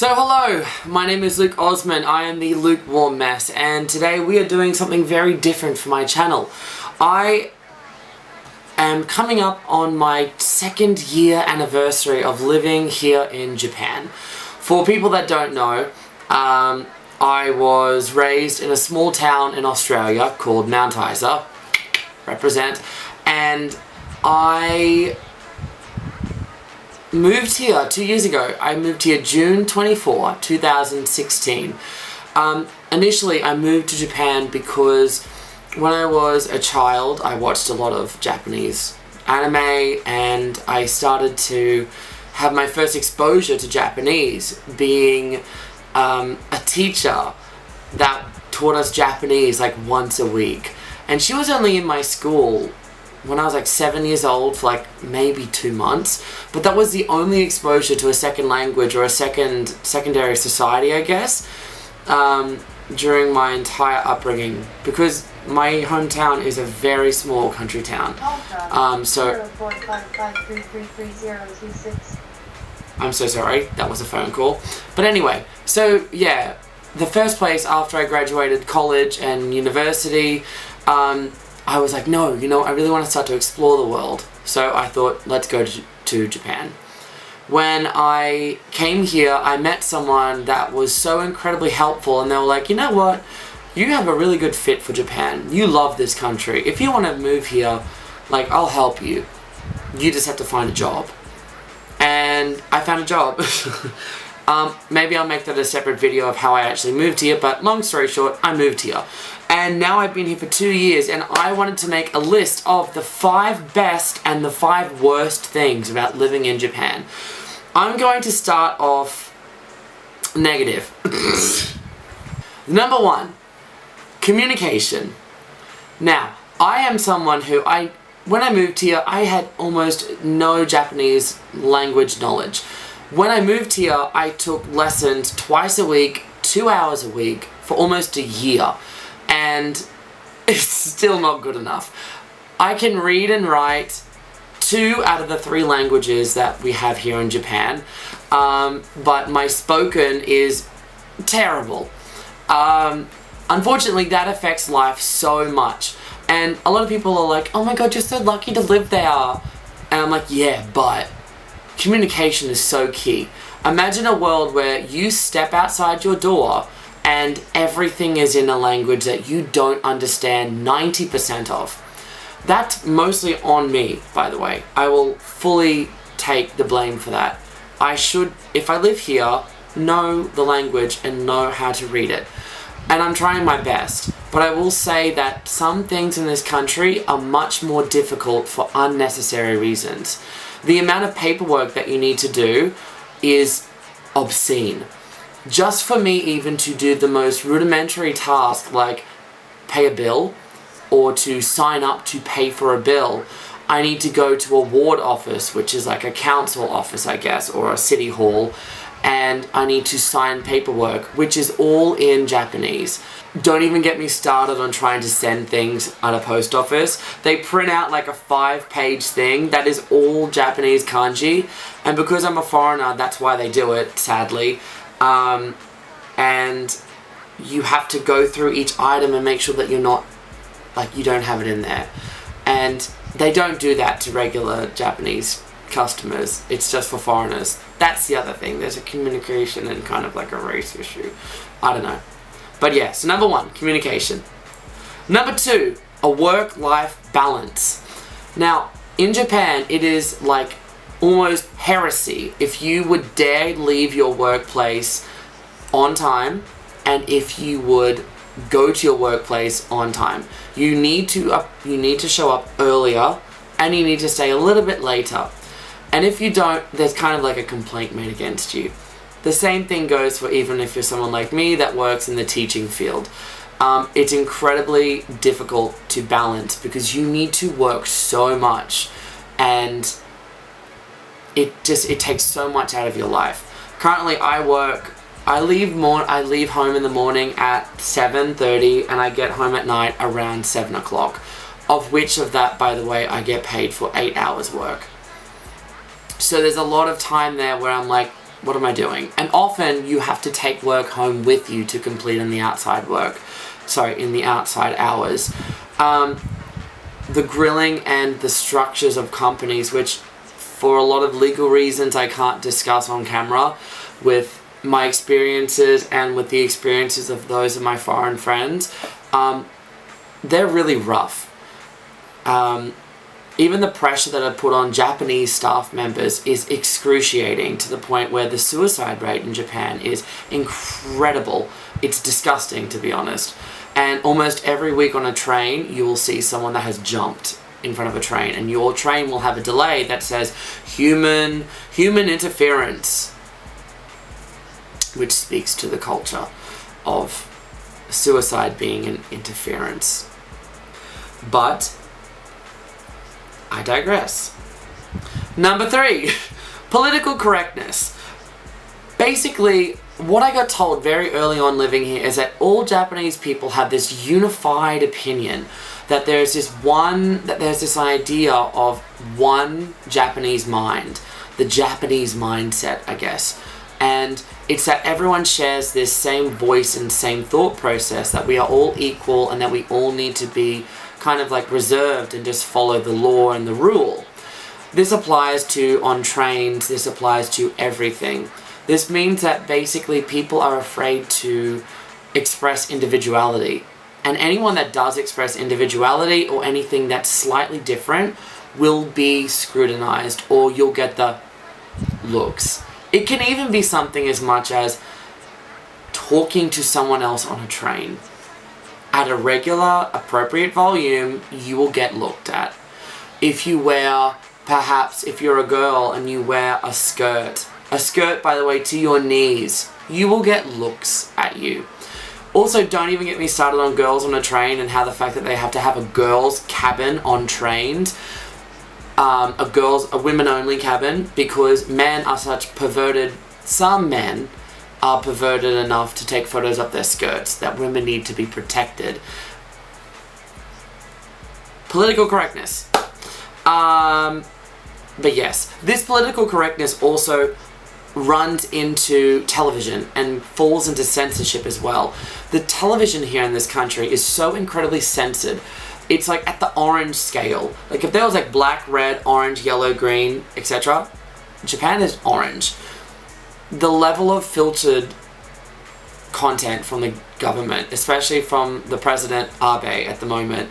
So hello, my name is Luke Osman, I am the Lukewarm Mess, and today we are doing something very different for my channel. I am coming up on my 2nd year anniversary of living here in Japan. For people that don't know, I was raised in a small town in Australia called Mount Isa, represent, and I moved here 2 years ago. I moved here June 24, 2016. Initially, I moved to Japan because when I was a child, I watched a lot of Japanese anime, and I started to have my first exposure to Japanese, being a teacher that taught us Japanese like once a week. And she was only in my school when I was like 7 years old for like maybe 2 months, but that was the only exposure to a second language or a secondary society, I guess, during my entire upbringing, because my hometown is a very small country town. So I'm so sorry, that was a phone call. But anyway, so yeah, the first place after I graduated college and university, I was like, no, you know, I really want to start to explore the world. So I thought, let's go to Japan. When I came here, I met someone that was so incredibly helpful, and they were like, you know what? You have a really good fit for Japan. You love this country. If you want to move here, like, I'll help you. You just have to find a job. And I found a job. Maybe I'll make that a separate video of how I actually moved here, but long story short, I moved here. And now I've been here for 2 years, and I wanted to make a list of the 5 best and the 5 worst things about living in Japan. I'm going to start off negative. Number 1, communication. Now, I am someone who when I moved here, I had almost no Japanese language knowledge. When I moved here, I took lessons twice a week, 2 hours a week, for almost a year. And it's still not good enough. I can read and write 2 out of the 3 languages that we have here in Japan, but my spoken is terrible. Unfortunately, that affects life so much. And a lot of people are like, oh my god, you're so lucky to live there. And I'm like, yeah, but communication is so key. Imagine a world where you step outside your door and everything is in a language that you don't understand 90% of. That's mostly on me, by the way. I will fully take the blame for that. I should, if I live here, know the language and know how to read it. And I'm trying my best. But I will say that some things in this country are much more difficult for unnecessary reasons. The amount of paperwork that you need to do is obscene. Just for me even to do the most rudimentary task like pay a bill or to sign up to pay for a bill, I need to go to a ward office, which is like a council office, I guess, or a city hall, and I need to sign paperwork, which is all in Japanese. Don't even get me started on trying to send things at a post office. They print out like a 5-page thing that is all Japanese kanji, and because I'm a foreigner, that's why they do it, sadly. And you have to go through each item and make sure that you're not, like, you don't have it in there. And they don't do that to regular Japanese customers. It's just for foreigners. That's the other thing. There's a communication and kind of like a race issue. I don't know. But yeah, so number 1, communication. Number 2, a work-life balance. Now, in Japan, it is like almost heresy if you would dare leave your workplace on time, and if you would go to your workplace on time. You need to show up earlier, and you need to stay a little bit later. And if you don't, there's kind of like a complaint made against you. The same thing goes for even if you're someone like me that works in the teaching field. It's incredibly difficult to balance because you need to work so much, and it takes so much out of your life. Currently, I leave home in the morning at 7:30, and I get home at night around 7 o'clock. Of which of that, by the way, I get paid for 8 hours work. So there's a lot of time there where I'm like, what am I doing? And often you have to take work home with you to complete in the outside hours. The grilling and the structures of companies, which for a lot of legal reasons I can't discuss on camera, with my experiences and with the experiences of those of my foreign friends, they're really rough. Even the pressure that I put on Japanese staff members is excruciating, to the point where the suicide rate in Japan is incredible. It's disgusting, to be honest. And almost every week on a train, you will see someone that has jumped in front of a train, and your train will have a delay that says human interference, which speaks to the culture of suicide being an interference. But I digress. Number 3, political correctness. Basically, what I got told very early on living here is that all Japanese people have this unified opinion that there's this idea of one Japanese mind, the Japanese mindset, I guess. And it's that everyone shares this same voice and same thought process, that we are all equal and that we all need to be kind of like reserved and just follow the law and the rule. This applies to on trains, this applies to everything. This means that basically people are afraid to express individuality. And anyone that does express individuality or anything that's slightly different will be scrutinized, or you'll get the looks. It can even be something as much as talking to someone else on a train. At a regular, appropriate volume, you will get looked at. If you wear, perhaps if you're a girl and you wear a skirt, by the way, to your knees, you will get looks at you. Also, don't even get me started on girls on a train and how the fact that they have to have a girls' cabin on trains, a women-only cabin, because men are such perverted, some men are perverted enough to take photos of their skirts, that women need to be protected. Political correctness. But yes, this political correctness also runs into television and falls into censorship as well. The television here in this country is so incredibly censored. It's like at the orange scale. Like if there was like black, red, orange, yellow, green, etc., Japan is orange. The level of filtered content from the government, especially from the President Abe at the moment,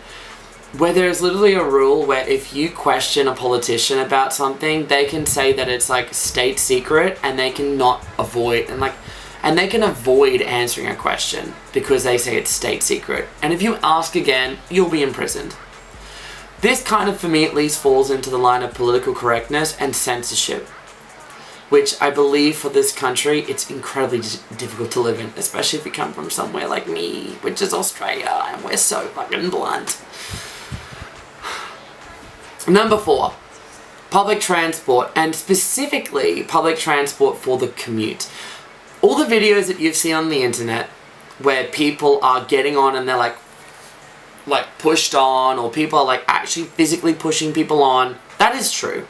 where there's literally a rule where if you question a politician about something, they can say that it's like state secret, and they cannot avoid, and they can avoid answering a question because they say it's state secret. And if you ask again, you'll be imprisoned. This kind of, for me at least, falls into the line of political correctness and censorship, which I believe for this country, it's incredibly difficult to live in, especially if you come from somewhere like me, which is Australia, and we're so fucking blunt. Number 4, public transport, and specifically public transport for the commute. All the videos that you've seen on the internet where people are getting on and they're like pushed on, or people are like actually physically pushing people on, that is true,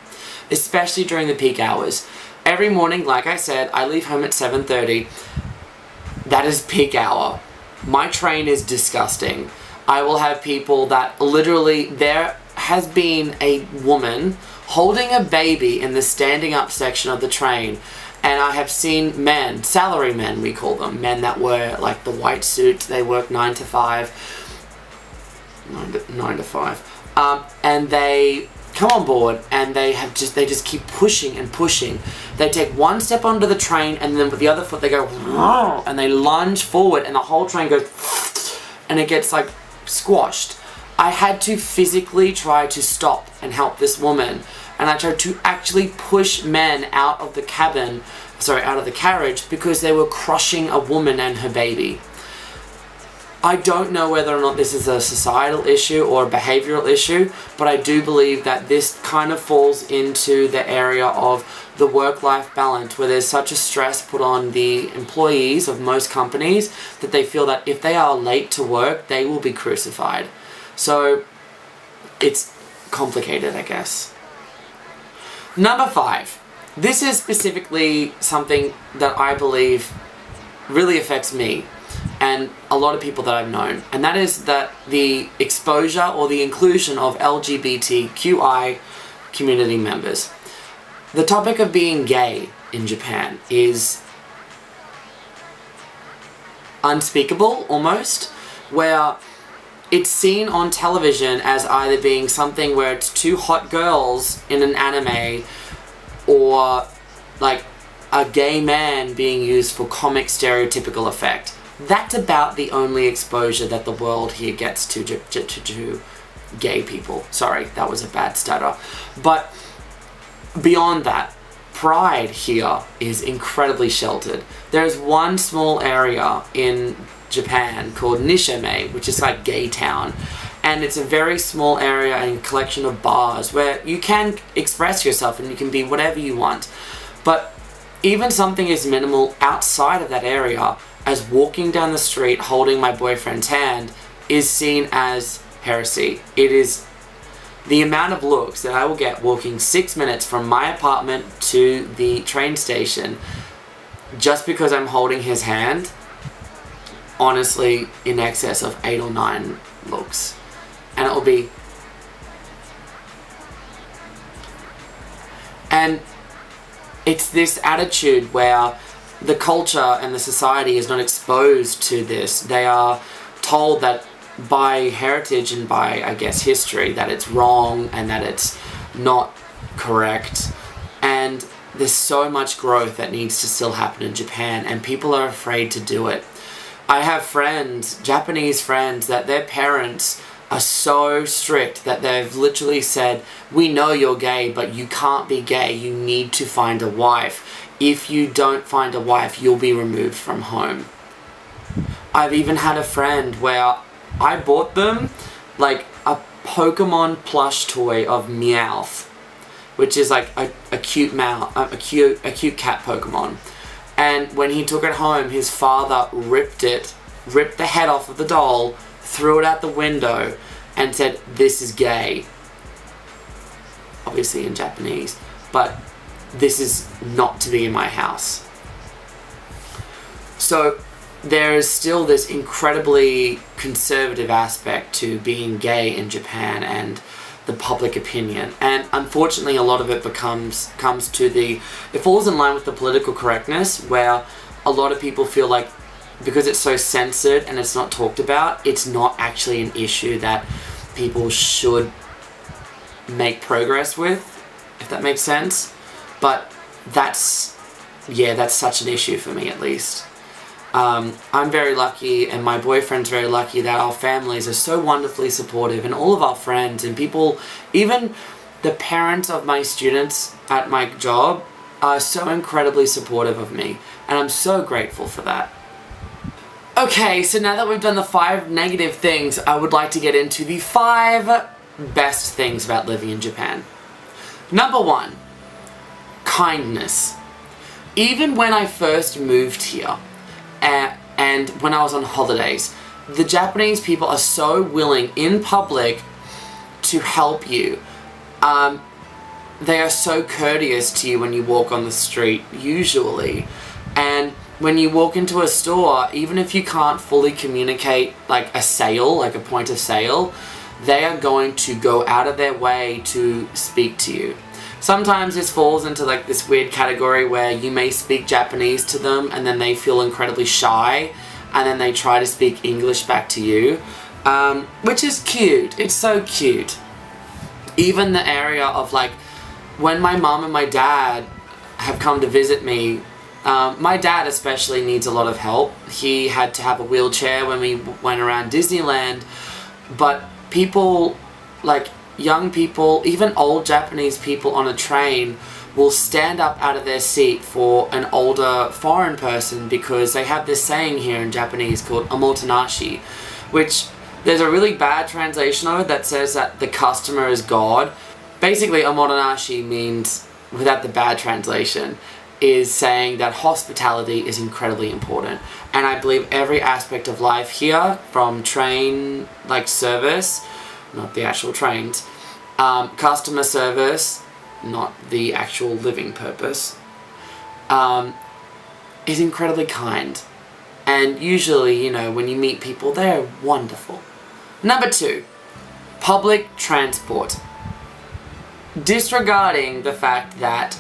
especially during the peak hours. Every morning, like I said, I leave home at 7:30. That is peak hour. My train is disgusting. I will have people that literally, there has been a woman holding a baby in the standing up section of the train, and I have seen men, salary men we call them, men that wear like the white suits, they work 9 to 5, and they come on board and they just keep pushing and pushing. They take one step onto the train, and then with the other foot they go and they lunge forward, and the whole train goes and it gets like squashed. I had to physically try to stop and help this woman, and I tried to actually push men out of the carriage, because they were crushing a woman and her baby. I don't know whether or not this is a societal issue or a behavioral issue, but I do believe that this kind of falls into the area of the work-life balance, where there's such a stress put on the employees of most companies that they feel that if they are late to work, they will be crucified. So it's complicated, I guess. Number 5, this is specifically something that I believe really affects me and a lot of people that I've known, and that is that the exposure or the inclusion of LGBTQI community members. The topic of being gay in Japan is unspeakable almost, where it's seen on television as either being something where it's two hot girls in an anime, or like a gay man being used for comic stereotypical effect. That's about the only exposure that the world here gets to gay people. Sorry, that was a bad stutter. But beyond that, pride here is incredibly sheltered. There's one small area in Japan called Nishime, which is like gay town, and it's a very small area and collection of bars where you can express yourself and you can be whatever you want. But even something as minimal outside of that area as walking down the street holding my boyfriend's hand is seen as heresy. It is the amount of looks that I will get walking 6 minutes from my apartment to the train station just because I'm holding his hand, honestly, in excess of 8 or 9 looks. And it will be... And it's this attitude where the culture and the society is not exposed to this. They are told that by heritage and by, I guess, history, that it's wrong and that it's not correct. And there's so much growth that needs to still happen in Japan, and people are afraid to do it. I have friends, Japanese friends, that their parents are so strict that they've literally said, we know you're gay, but you can't be gay, you need to find a wife. If you don't find a wife, you'll be removed from home. I've even had a friend where I bought them like a Pokemon plush toy of Meowth, which is like a cute cat Pokemon. And when he took it home, his father ripped the head off of the doll, threw it out the window, and said, "This is gay." Obviously in Japanese, but this is not to be in my house. So there is still this incredibly conservative aspect to being gay in Japan and the public opinion, and unfortunately a lot of it it falls in line with the political correctness, where a lot of people feel like because it's so censored and it's not talked about, it's not actually an issue that people should make progress with, if that makes sense. But that's such an issue for me, at least. I'm very lucky, and my boyfriend's very lucky, that our families are so wonderfully supportive, and all of our friends and people, even the parents of my students at my job, are so incredibly supportive of me, and I'm so grateful for that. Okay, so now that we've done the 5 negative things, I would like to get into the 5 best things about living in Japan. Number 1, kindness. Even when I first moved here, and when I was on holidays, the Japanese people are so willing in public to help you. They are so courteous to you when you walk on the street, usually. And when you walk into a store, even if you can't fully communicate like a sale, like a point of sale, they are going to go out of their way to speak to you. Sometimes this falls into like this weird category where you may speak Japanese to them and then they feel incredibly shy and then they try to speak English back to you, which is cute. It's so cute. Even the area of like, when my mom and my dad have come to visit me, my dad especially needs a lot of help. He had to have a wheelchair when we went around Disneyland, but people, like young people, even old Japanese people on a train, will stand up out of their seat for an older foreign person, because they have this saying here in Japanese called omotenashi, which there's a really bad translation of it that says that the customer is God. Basically, omotenashi means, without the bad translation, is saying that hospitality is incredibly important. And I believe every aspect of life here, from train, like service, not the actual trains, customer service, not the actual living purpose, is incredibly kind. And usually, when you meet people, they're wonderful. Number 2, public transport. Disregarding the fact that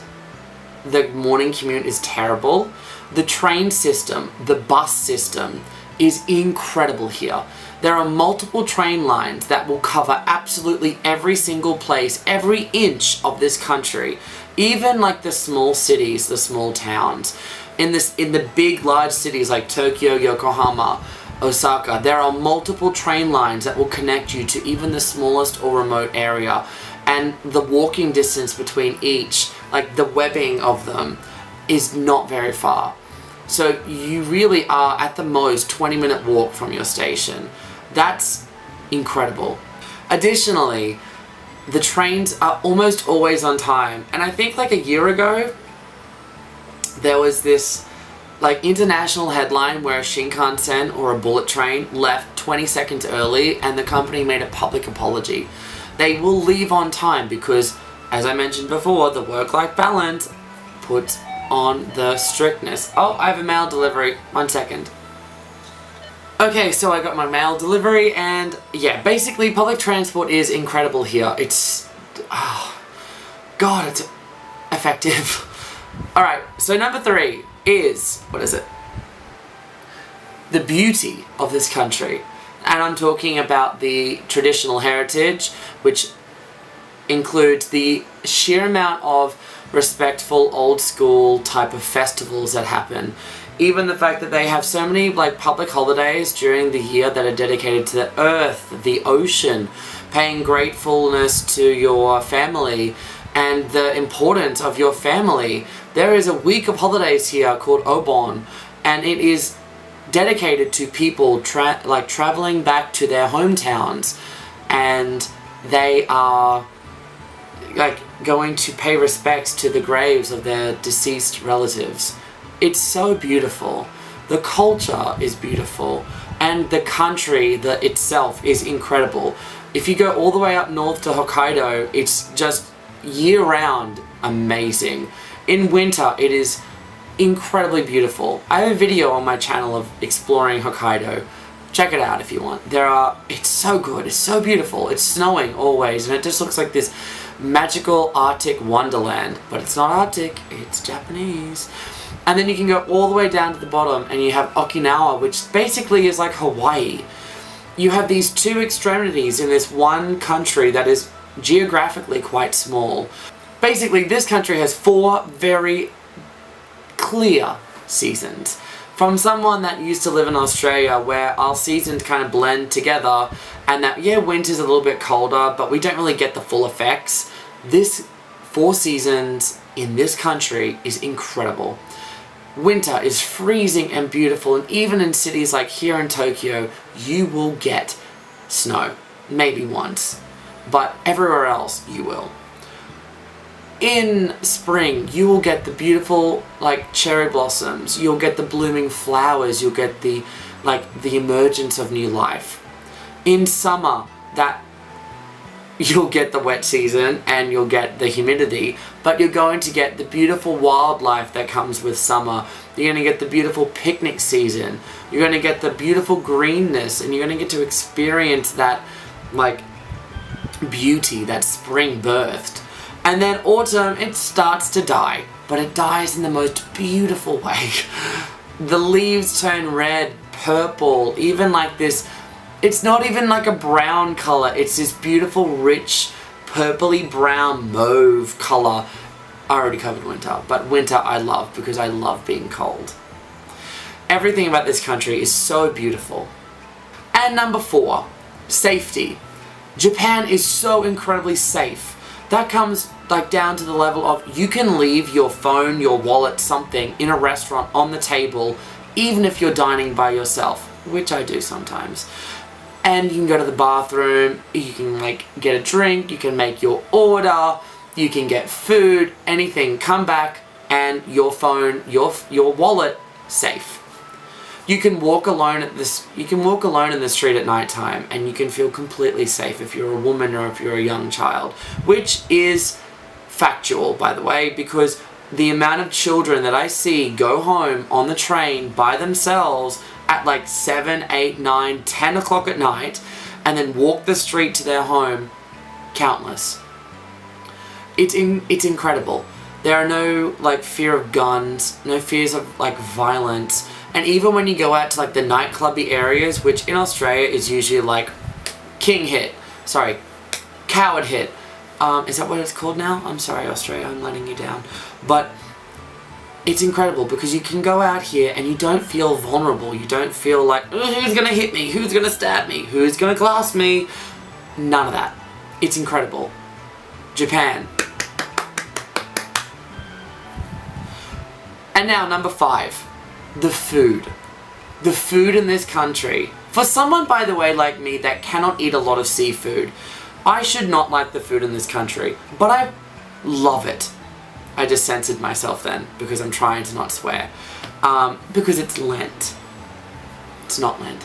the morning commute is terrible, the train system, the bus system is incredible here. There are multiple train lines that will cover absolutely every single place, every inch of this country. Even like the small cities, the small towns. In the big, large cities like Tokyo, Yokohama, Osaka, there are multiple train lines that will connect you to even the smallest or remote area. And the walking distance between each, like the webbing of them, is not very far. So you really are at the most 20-minute walk from your station. That's incredible. Additionally, the trains are almost always on time. And I think like a year ago, there was this like international headline where a Shinkansen or a bullet train left 20 seconds early and the company made a public apology. They will leave on time because, as I mentioned before, the work-life balance puts on the strictness. Oh, I have a mail delivery. 1 second. Okay, so I got my mail delivery and yeah, basically public transport is incredible here. It's, God, it's effective. Alright, so number 3 is, what is it? The beauty of this country. And I'm talking about the traditional heritage, which includes the sheer amount of respectful, old school type of festivals that happen. Even the fact that they have so many like public holidays during the year that are dedicated to the earth, the ocean, paying gratefulness to your family and the importance of your family. There is a week of holidays here called Obon, and it is dedicated to people traveling back to their hometowns, and they are like going to pay respects to the graves of their deceased relatives. It's so beautiful. The culture is beautiful, and the country itself is incredible. If you go all the way up north to Hokkaido, it's just year-round amazing. In winter, it is incredibly beautiful. I have a video on my channel of exploring Hokkaido. Check it out if you want. It's so good, it's so beautiful. It's snowing always, and it just looks like this magical Arctic wonderland. But it's not Arctic, it's Japanese. And then you can go all the way down to the bottom and you have Okinawa, which basically is like Hawaii. You have these two extremities in this one country that is geographically quite small. Basically, this country has 4 very clear seasons. From someone that used to live in Australia where our seasons kind of blend together and that, yeah, winter's a little bit colder, but we don't really get the full effects. This 4 seasons in this country is incredible. Winter is freezing and beautiful, and even in cities like here in Tokyo, you will get snow. Maybe once. But everywhere else, you will. In spring, you will get the beautiful, like, cherry blossoms. You'll get the blooming flowers. You'll get the emergence of new life. In summer, you'll get the wet season and you'll get the humidity, but you're going to get the beautiful wildlife that comes with summer. You're going to get the beautiful picnic season. You're going to get the beautiful greenness, and you're going to get to experience that, like, beauty that spring birthed. And then autumn, it starts to die, but it dies in the most beautiful way. The leaves turn red, purple, even like this. It's not even like a brown color, it's this beautiful, rich, purpley brown mauve color. I already covered winter, but winter I love because I love being cold. Everything about this country is so beautiful. And number 4, safety. Japan is so incredibly safe. That comes like down to the level of you can leave your phone, your wallet, something in a restaurant on the table, even if you're dining by yourself, which I do sometimes. And you can go to the bathroom, you can like get a drink, you can make your order, you can get food, anything, come back and your phone, your wallet, safe. You can walk alone in the street at night time and you can feel completely safe if you're a woman or if you're a young child, which is factual, by the way, because the amount of children that I see go home on the train by themselves at like 7, 8, 9, 10 o'clock at night and then walk the street to their home, countless. It's incredible. There are no like fear of guns, no fears of like violence, and even when you go out to like the nightclubby areas, which in Australia is usually like coward hit. Is that what it's called now? I'm sorry, Australia, I'm letting you down. But it's incredible because you can go out here and you don't feel vulnerable. You don't feel like, who's gonna hit me? Who's gonna stab me? Who's gonna glass me? None of that. It's incredible. Japan. And now, number 5. The food. The food in this country. For someone, by the way, like me that cannot eat a lot of seafood, I should not like the food in this country, but I love it. I just censored myself then, because I'm trying to not swear. Because it's Lent. It's not Lent.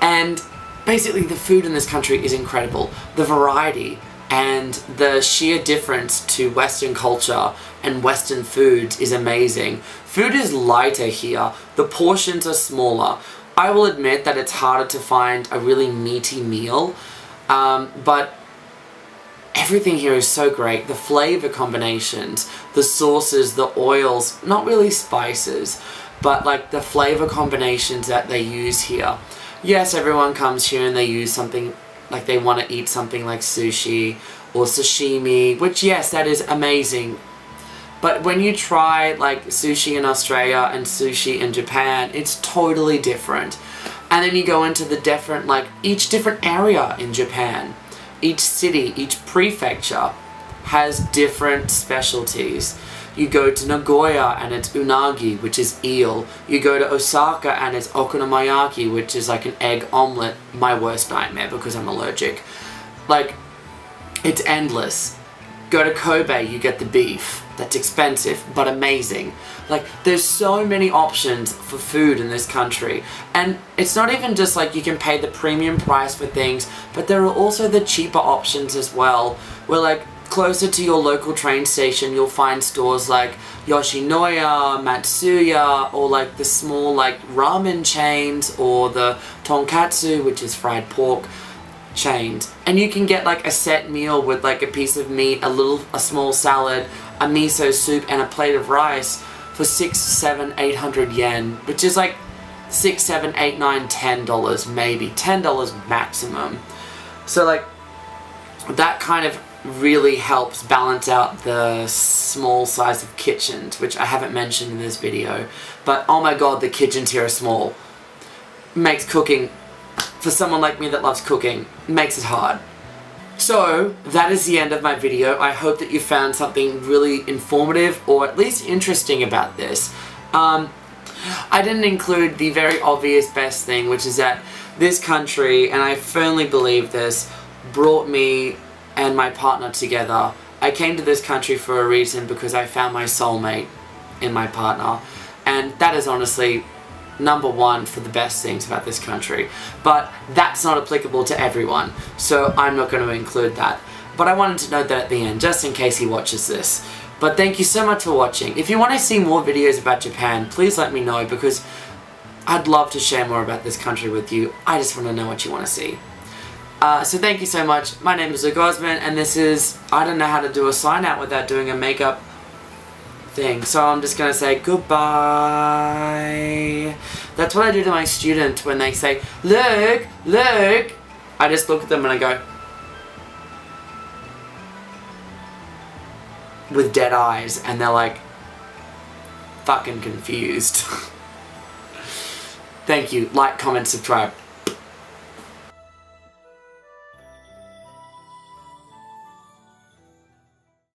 And basically the food in this country is incredible. The variety and the sheer difference to Western culture and Western foods is amazing. Food is lighter here. The portions are smaller. I will admit that it's harder to find a really meaty meal, but everything here is so great. The flavor combinations, the sauces, the oils, not really spices, but like the flavor combinations that they use here. Yes, everyone comes here and they use something, like they want to eat something like sushi or sashimi, which yes, that is amazing. But when you try like sushi in Australia and sushi in Japan, it's totally different. And then you go into the different, like each different area in Japan, each city, each prefecture has different specialties. You go to Nagoya and it's unagi, which is eel. You go to Osaka and it's okonomiyaki, which is like an egg omelette, my worst nightmare because I'm allergic. Like, it's endless. Go to Kobe, you get the beef. That's expensive, but amazing. Like, there's so many options for food in this country. And it's not even just like you can pay the premium price for things, but there are also the cheaper options as well, where like, closer to your local train station, you'll find stores like Yoshinoya, Matsuya, or like the small like ramen chains, or the tonkatsu, which is fried pork chains. And you can get like a set meal with like a piece of meat, a small salad, a miso soup, and a plate of rice for 6, 7, 800 yen, which is like $6, $7, $8, $9, $10 maybe, $10 maximum. So like, that kind of really helps balance out the small size of kitchens, which I haven't mentioned in this video, but oh my god, the kitchens here are small. Makes cooking, for someone like me that loves cooking, makes it hard. So, that is the end of my video. I hope that you found something really informative, or at least interesting about this. I didn't include the very obvious best thing, which is that this country, and I firmly believe this, brought me and my partner together. I came to this country for a reason, because I found my soulmate in my partner, and that is honestly number one for the best things about this country. But that's not applicable to everyone, so I'm not going to include that. But I wanted to note that at the end, just in case he watches this. But thank you so much for watching. If you want to see more videos about Japan, please let me know, because I'd love to share more about this country with you. I just want to know what you want to see. So thank you so much. My name is Luke Osman, and this is, I don't know how to do a sign out without doing a makeup thing, so I'm just gonna say goodbye. That's what I do to my students when they say, Luke, Luke. I just look at them and I go, with dead eyes, and they're like, fucking confused. Thank you. Like, comment, subscribe.